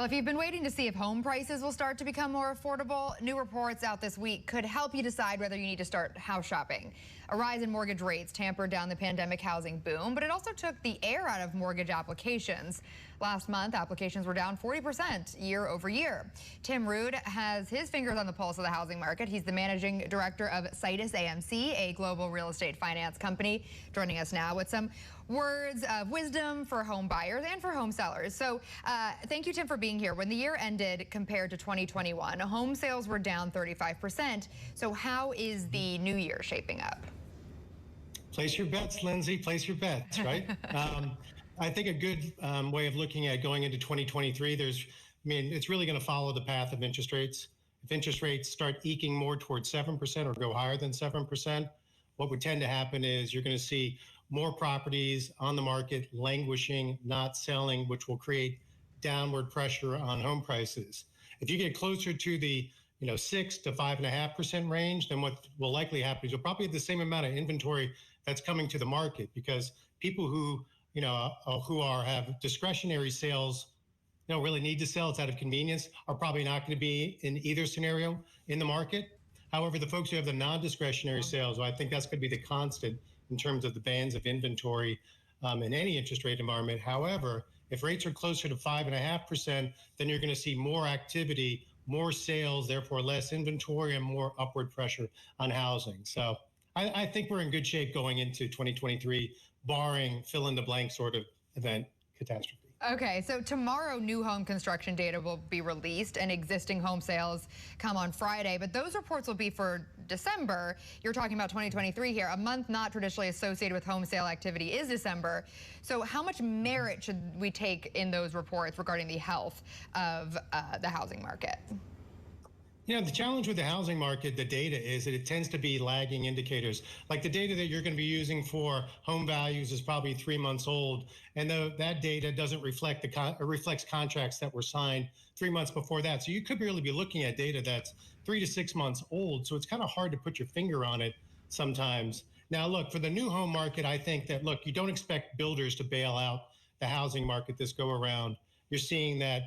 Well, if you've been waiting to see if home prices will start to become more affordable, new reports out this week could help you decide whether you need to start house shopping. A rise in mortgage rates tampered down the pandemic housing boom, but it also took the air out of mortgage applications. Last month, applications were down 40% year over year. Tim Rood has his fingers on the pulse of the housing market. He's the managing director of SitusAmc's, a global real estate finance company, joining us now with some words of wisdom for home buyers and for home sellers. So thank you, Tim, for being here. When the year ended compared to 2021, home sales were down 35%. So how is the new year shaping up? Place your bets, Lindsay. Place your bets, right? I think a good way of looking at going into 2023, it's really going to follow the path of interest rates. If interest rates start eking more towards 7% or go higher than 7%, what would tend to happen is you're going to see more properties on the market languishing, not selling, which will create downward pressure on home prices. If you get closer to the 6 to 5.5% range, then what will likely happen is you'll probably have the same amount of inventory that's coming to the market, because people who have discretionary sales, really need to sell, it's out of convenience, are probably not going to be in either scenario in the market. However, the folks who have the non-discretionary sales, well, I think that's going to be the constant in terms of the bands of inventory in any interest rate environment. However, if rates are closer to 5.5%, then you're going to see more activity, more sales, therefore less inventory and more upward pressure on housing. So I think we're in good shape going into 2023, barring fill-in-the-blank sort of event catastrophe. Okay, so tomorrow new home construction data will be released and existing home sales come on Friday, but those reports will be for December. You're talking about 2023 here. A month not traditionally associated with home sale activity is December. So how much merit should we take in those reports regarding the health of the housing market? The challenge with the housing market, the data, is that it tends to be lagging indicators. Like the data that you're going to be using for home values is probably 3 months old, and that data doesn't reflect reflects contracts that were signed 3 months before that. So you could really be looking at data that's 3 to 6 months old. So it's kind of hard to put your finger on it sometimes. Now, look, for the new home market, I think that, you don't expect builders to bail out the housing market this go around. You're seeing that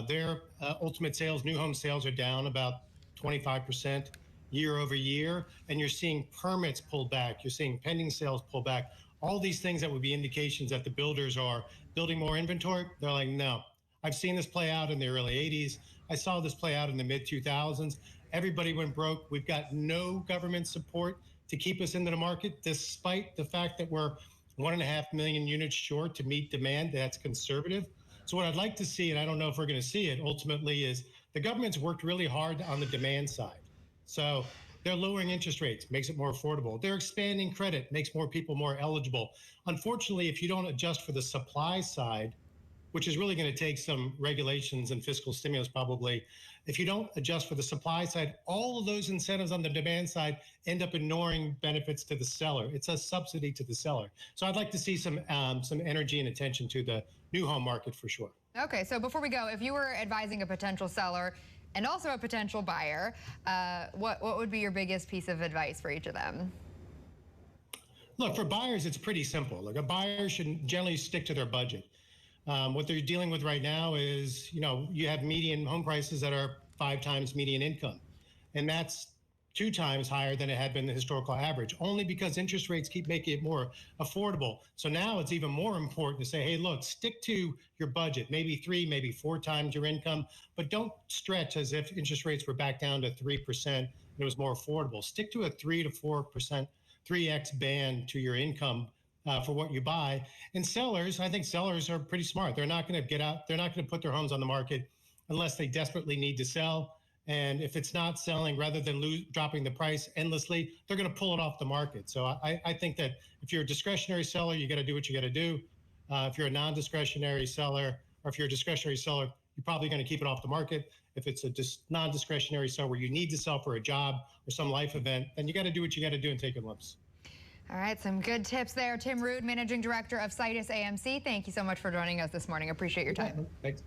their ultimate sales, new home sales, are down about 25% year over year, and you're seeing permits pull back. You're seeing pending sales pull back. All these things that would be indications that the builders are building more inventory. They're like, no, I've seen this play out in the early 80s. I saw this play out in the mid 2000s. Everybody went broke. We've got no government support to keep us into the market, despite the fact that we're 1.5 million units short to meet demand. That's conservative. So what I'd like to see, and I don't know if we're going to see it ultimately, is the government's worked really hard on the demand side. So they're lowering interest rates, makes it more affordable. They're expanding credit, makes more people more eligible. Unfortunately, if you don't adjust for the supply side, which is really going to take some regulations and fiscal stimulus probably, if you don't adjust for the supply side, all of those incentives on the demand side end up ignoring benefits to the seller. It's a subsidy to the seller. So I'd like to see some energy and attention to the new home market for sure. Okay, so before we go, if you were advising a potential seller and also a potential buyer, what would be your biggest piece of advice for each of them? Look, for buyers, it's pretty simple. A buyer should generally stick to their budget. What they're dealing with right now is, you have median home prices that are 5 times median income, and that's 2 times higher than it had been the historical average, only because interest rates keep making it more affordable. So now it's even more important to say, hey, look, stick to your budget, maybe 3, maybe 4 times your income, but don't stretch as if interest rates were back down to 3% and it was more affordable. Stick to a 3 to 4%, 3x band to your income for what you buy. And sellers, I think sellers are pretty smart. They're not going to get out. They're not going to put their homes on the market unless they desperately need to sell. And if it's not selling, rather than dropping the price endlessly, they're going to pull it off the market. So I think that if you're a discretionary seller, you got to do what you got to do. If you're a non-discretionary seller, or if you're a discretionary seller, you're probably going to keep it off the market. If it's a non-discretionary seller where you need to sell for a job or some life event, then you got to do what you got to do and take your lumps. All right, some good tips there. Tim Rood, Managing Director of SitusAmc. Thank you so much for joining us this morning. Appreciate your time. Thanks.